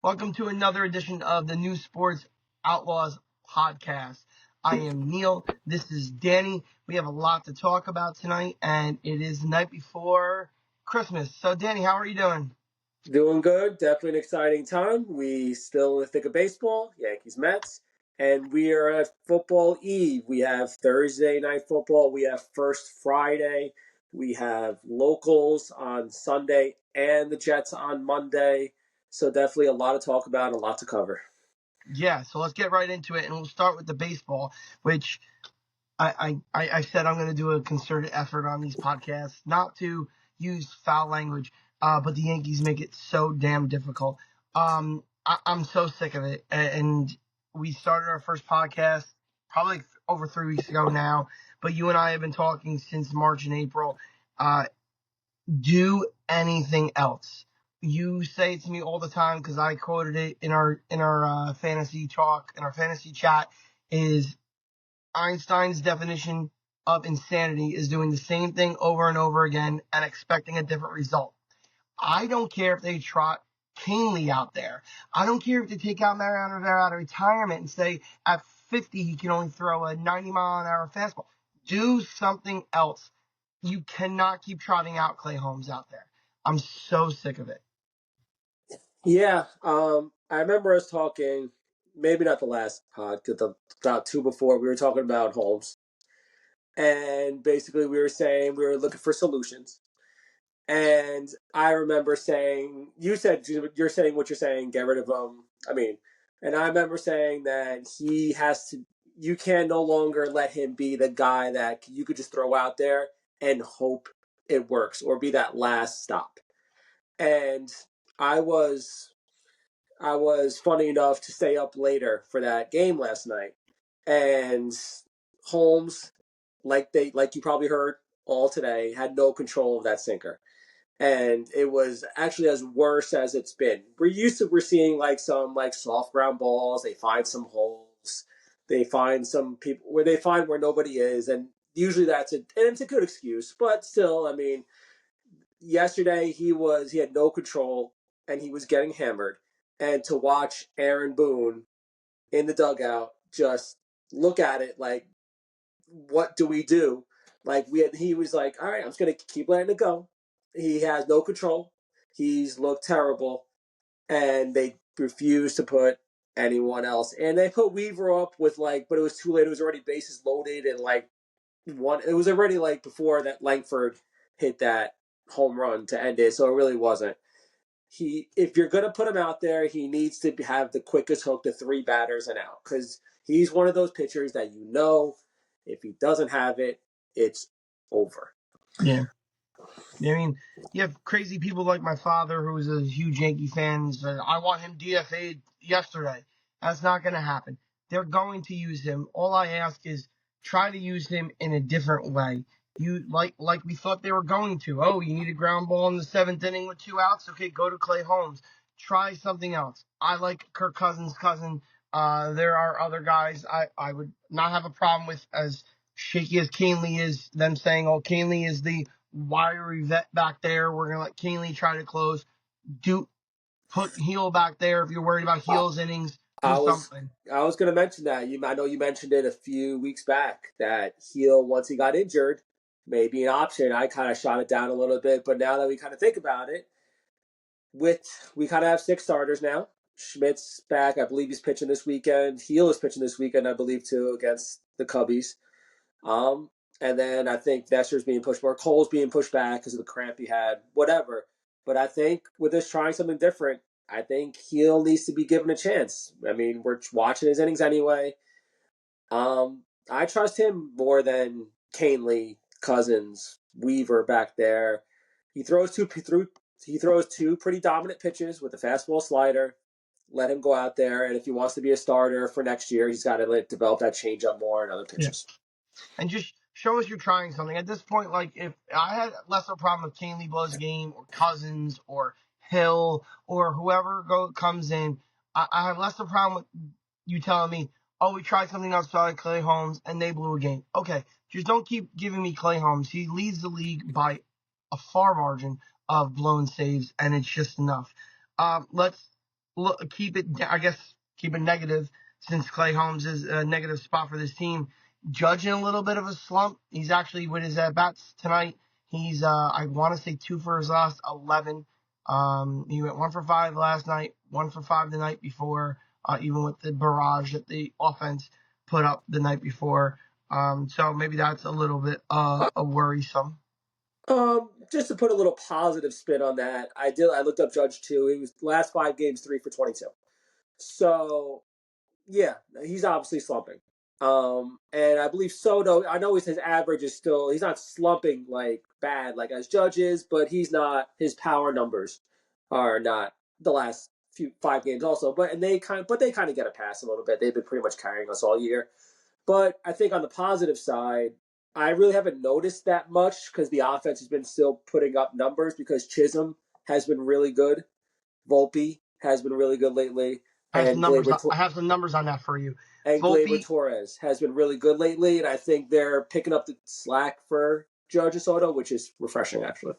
Welcome to another edition of the new Sports Outlaws podcast. I am Neil. This is Danny. We have a lot to talk about tonight, and it is the night before Christmas. So, Danny, how are you doing? Doing good. Definitely an exciting time. We still in the thick of baseball, Yankees, Mets, and we are at football eve. We have Thursday night football. We have first Friday. We have locals on Sunday and the Jets on Monday. So definitely a lot to talk about and a lot to cover. Yeah, so let's get right into it, and we'll start with the baseball, which I said I'm going to do a concerted effort on these podcasts not to use foul language, but the Yankees make it so damn difficult. I'm so sick of it. And we started our first podcast probably over 3 weeks ago now, but you and I have been talking since March and April. Uh, do anything else. You say it to me all the time because I quoted it in our fantasy talk, in our fantasy chat, is Einstein's definition of insanity is doing the same thing over and over again and expecting a different result. I don't care if they trot Canely out there. I don't care if they take out Mariano Rivera out of retirement and say at 50 he can only throw a 90-mile-an-hour fastball. Do something else. You cannot keep trotting out Clay Holmes out there. I'm so sick of it. Yeah, I remember us talking, maybe not the last pod, because about two before, we were talking about Holmes. And basically we were saying we were looking for solutions. And I remember saying, you're saying what you're saying, get rid of him. And I remember saying that you can no longer let him be the guy that you could just throw out there and hope it works or be that last stop. And I was, I was funny enough to stay up later for that game last night. And Holmes, like you probably heard all today, had no control of that sinker, and it was actually as worse as it's been. We're seeing some soft ground balls. They find some holes. They find some people where they find where nobody is, and usually and it's a good excuse, but still, yesterday he had no control and he was getting hammered, and to watch Aaron Boone in the dugout just look at it like, what do we do? He was like, all right, I'm just gonna keep letting it go. He has no control. He's looked terrible, and they refused to put anyone else. And they put Weaver up but it was too late. It was already bases loaded, and one. It was already before that Langford hit that home run to end it, so it really wasn't. If you're gonna put him out there, he needs to have the quickest hook to three batters and out, because he's one of those pitchers that if he doesn't have it, it's over. Yeah. I mean, you have crazy people like my father, who is a huge Yankee fan, said, I want him DFA'd yesterday. That's not going to happen. They're going to use him. All I ask is try to use him in a different way. You like we thought they were going to. Oh, you need a ground ball in the seventh inning with 2 outs? Okay, go to Clay Holmes. Try something else. I like Kirk Cousins' cousin. There are other guys I would not have a problem with, as shaky as Canely is, them saying, oh, Canely is the wiry vet back there. We're gonna let Canely try to close. Put Heel back there if you're worried about Uh, Heel's innings. Do I was something. I was going to mention that. I know you mentioned it a few weeks back that Heel, once he got injured, may be an option. I kind of shot it down a little bit, but now that we kind of think about it, we kind of have six starters now. Schmidt's back. I believe he's pitching this weekend. Heel is pitching this weekend, I believe, too, against the Cubbies. Um, and then I think Nestor's being pushed more. Cole's being pushed back because of the cramp he had, whatever. But I think with us trying something different, I think Heel needs to be given a chance. We're watching his innings anyway. I trust him more than Canely, Cousins, Weaver back there. He throws two pretty dominant pitches with a fastball slider. Let him go out there, and if he wants to be a starter for next year, he's got to develop that changeup more and other Yeah. pitches. And just show us you're trying something. At this point, like if I had less of a problem with Canely blows game or Cousins or Hill or whoever comes in, I have less of a problem with you telling me, oh, we tried something outside Clay Holmes and they blew a game. Okay, just don't keep giving me Clay Holmes. He leads the league by a far margin of blown saves, and it's just enough. Let's keep it, I guess, keep it negative since Clay Holmes is a negative spot for this team. Judge in a little bit of a slump. He's actually with his at bats tonight. He's I want to say 2 for his last 11. He went 1 for 5 last night, 1 for 5 the night before. Even with the barrage that the offense put up the night before. So maybe that's a little bit a worrisome. Just to put a little positive spin on that, I looked up Judge too. He was last 5 games 3 for 22. So yeah, he's obviously slumping. And I believe Soto, I know his average is still, he's not slumping like bad like as Judge is, but he's not, his power numbers are not the last 5 games also. But they kind of get a pass a little bit. They've been pretty much carrying us all year. But I think on the positive side, I really haven't noticed that much because the offense has been still putting up numbers because Chisholm has been really good. Volpe has been really good lately. I have some And numbers. I have some numbers on that for you. Gleyber Volpe, Torres has been really good lately, and I think they're picking up the slack for Judge and Soto, which is refreshing actually.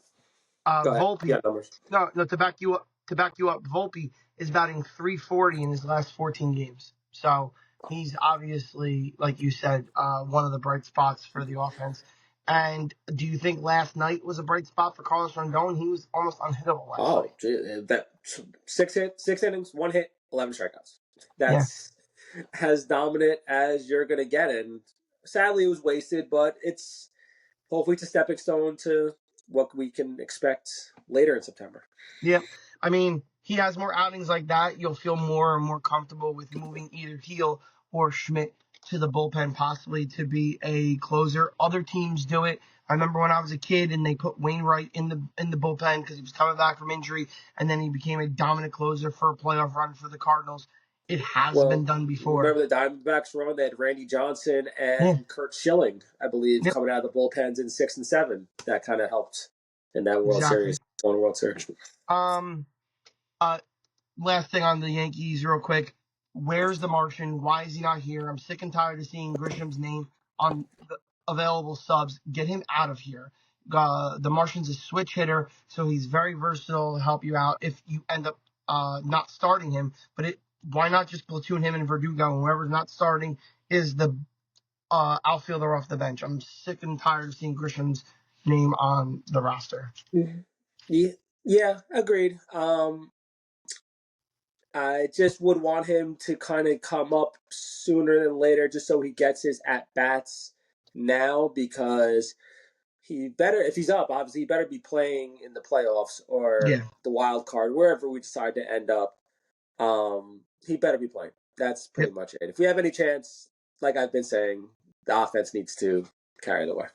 Go ahead. Yeah, Volpe. numbers. No, to back you up, Volpe is batting 340 in his last 14 games. So he's obviously, like you said, one of the bright spots for the offense. And do you think last night was a bright spot for Carlos Rondon? He was almost unhittable last night. That 6 innings, 1 hit, 11 strikeouts. Yeah. That's as dominant as you're gonna get, and sadly it was wasted. But it's hopefully it's a stepping stone to what we can expect later in September. Yeah. I mean, he has more outings like that. You'll feel more and more comfortable with moving either Heel or Schmidt to the bullpen, possibly to be a closer. Other teams do it. I remember when I was a kid and they put Wainwright in the bullpen because he was coming back from injury, and then he became a dominant closer for a playoff run for the Cardinals. It has been Well, done before. remember the Diamondbacks run? They had Randy Johnson Yeah. and Kurt Schilling, I believe, Yep. coming out of the bullpens in 6 and 7. That kind of helped in that World Exactly. Series, one World Series. Um. Last thing on the Yankees, real quick. Where's the Martian? Why is he not here? I'm sick and tired of seeing Grisham's name on the available subs. Get him out of here. The Martian's a switch hitter, so he's very versatile to help you out if you end up not starting him. But why not just platoon him and Verdugo? And whoever's not starting is the outfielder off the bench. I'm sick and tired of seeing Grisham's name on the roster. Yeah, agreed. I just would want him to kind of come up sooner than later just so he gets his at-bats now because he better, if he's up, obviously he better be playing in the playoffs or Yeah. the wild card, wherever we decide to end up. He better be playing. That's pretty Yep. much it. If we have any chance, like I've been saying, the offense needs to carry the way.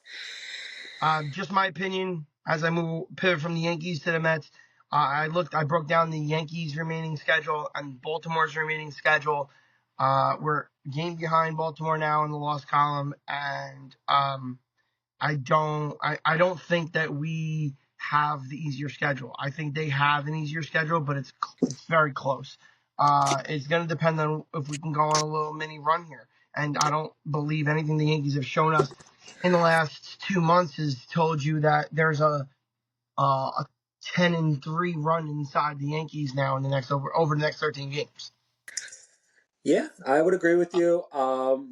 Just my opinion as I pivot from the Yankees to the Mets. I broke down the Yankees' remaining schedule and Baltimore's remaining schedule. We're a game behind Baltimore now in the loss column, and I don't think that we have the easier schedule. I think they have an easier schedule, but it's very close. It's going to depend on if we can go on a little mini run here. And I don't believe anything the Yankees have shown us in the last 2 months has told you that there's a 10-3 run inside the Yankees now in the next over the next 13 games. Yeah, I would agree with you.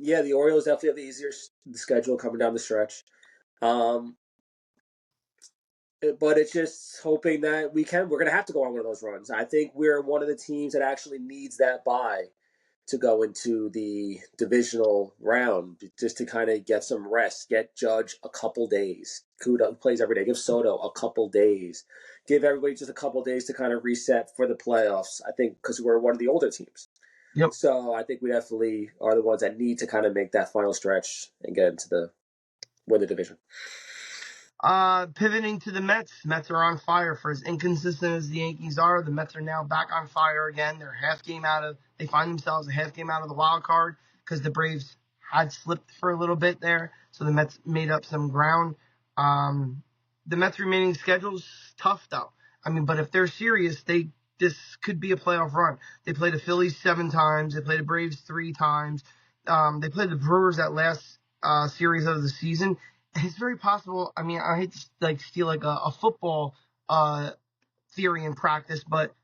Yeah, the Orioles definitely have the easier schedule coming down the stretch. But it's just hoping that we're going to have to go on one of those runs. I think we're one of the teams that actually needs that bye to go into the divisional round just to kind of get some rest, get Judge a couple days. Kuda plays every day. Give Soto a couple days. Give everybody just a couple days to kind of reset for the playoffs. I think because we're one of the older teams. Yep. So I think we definitely are the ones that need to kind of make that final stretch and get into win the division. Pivoting to the Mets. Mets are on fire. For as inconsistent as the Yankees are, the Mets are now back on fire again. They find themselves a half game out of the wild card because the Braves had slipped for a little bit there. So the Mets made up some ground. The Mets remaining schedule's tough though. I mean, but if they're serious, this could be a playoff run. They played the Phillies 7 times. They played the Braves 3 times. They played the Brewers that last series of the season. It's very possible. I mean, I hate to steal like a football theory in practice, but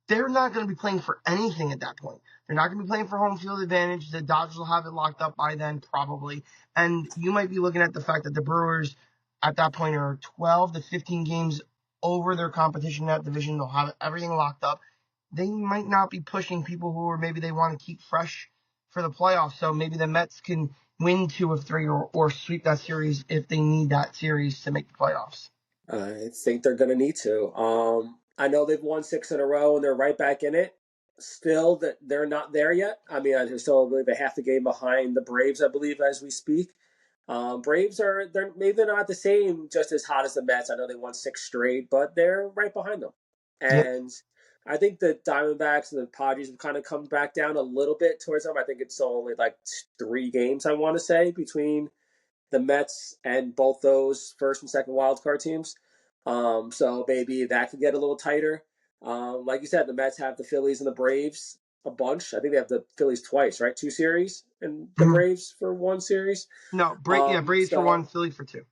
they're not going to be playing for anything at that point. They're not going to be playing for home field advantage. The Dodgers will have it locked up by then, probably. And you might be looking at the fact that the Brewers at that point are 12 to 15 games over their competition in that division. They'll have everything locked up. They might not be pushing people who are maybe they want to keep fresh for the playoffs. So maybe the Mets can win 2 of 3 or sweep that series if they need that series to make the playoffs. I think they're going to need to. I know they've won 6 in a row and they're right back in it. Still, that they're not there yet. I mean, I still believe they half the game behind the Braves, I believe, as we speak. Braves they're not the same, just as hot as the Mets. I know they won 6 straight, but they're right behind them. Yep. And I think the Diamondbacks and the Padres have kind of come back down a little bit towards them. I think it's only like 3 games, I want to say, between the Mets and both those first and second wild card teams. So maybe that could get a little tighter. Like you said, the Mets have the Phillies and the Braves a bunch. I think they have the Phillies twice, right? 2 series, and the Mm-hmm. Braves for 1 series. No, Braves for 1, Philly for 2.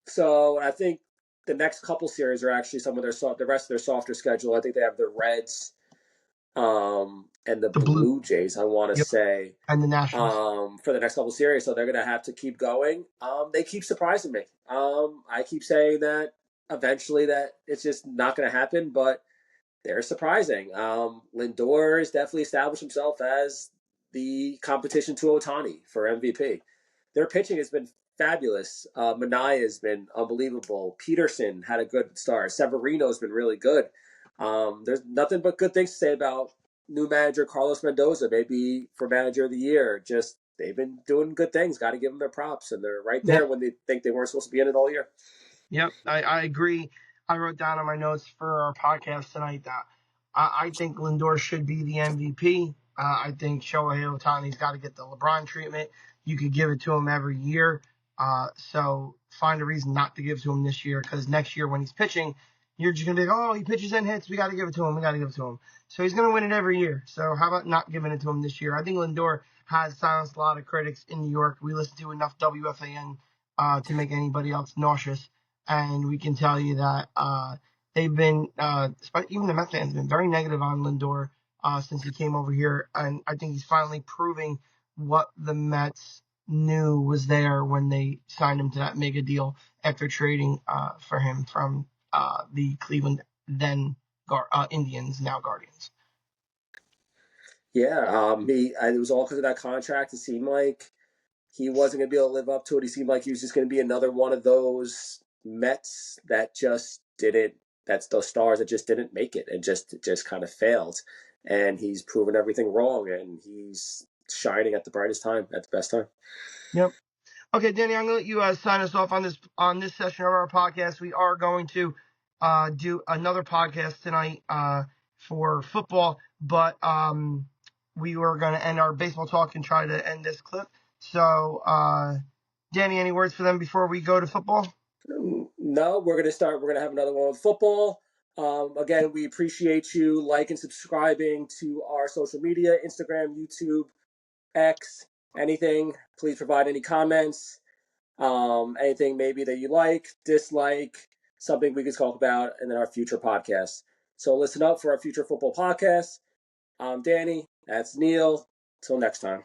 So I think the next couple series are actually some of the rest of their softer schedule. I think they have the Reds, and the The Blue, Blue Jays, I want to yep, say, and the Nationals. for the next couple series. So they're going to have to keep going. They keep surprising me. I keep saying that eventually that it's just not going to happen, but they're surprising. Lindor has definitely established himself as the competition to Ohtani for MVP. Their pitching has been fabulous. Manaea has been unbelievable. Peterson had a good start. Severino's been really good. There's nothing but good things to say about new manager Carlos Mendoza, maybe for manager of the year. Just they've been doing good things. Got to give them their props, and they're right there Yep. when they think they weren't supposed to be in it all year. Yep, I agree. I wrote down on my notes for our podcast tonight that I think Lindor should be the MVP. I think Shohei Ohtani's got to get the LeBron treatment. You could give it to him every year. So find a reason not to give it to him this year, because next year when he's pitching, you're just going to be like, oh, he pitches and hits. We got to give it to him. We got to give it to him. So he's going to win it every year. So how about not giving it to him this year? I think Lindor has silenced a lot of critics in New York. We listen to enough WFAN to make anybody else nauseous. And we can tell you that they've been, even the Mets fans, have been very negative on Lindor since he came over here. And I think he's finally proving what the Mets knew was there when they signed him to that mega deal after trading for him from the Cleveland then Indians, now Guardians. Yeah, it was all because of that contract. It seemed like he wasn't going to be able to live up to it. He seemed like he was just going to be another one of those Mets that just didn't. That's those stars that just didn't make it and just kind of failed. And he's proven everything wrong, and he's shining at the brightest time, at the best time. Yep. Okay, Danny, I'm going to let you sign us off on this session of our podcast. We are going to do another podcast tonight for football, but we were going to end our baseball talk and try to end this clip. So, Danny, any words for them before we go to football? No, we're going to have another one with football. Again, we appreciate you liking, subscribing to our social media, Instagram, YouTube, X, anything. Please provide any comments. Anything maybe that you like, dislike, something we could talk about in our future podcasts. So listen up for our future football podcast. I'm Danny. That's Neil. Till next time.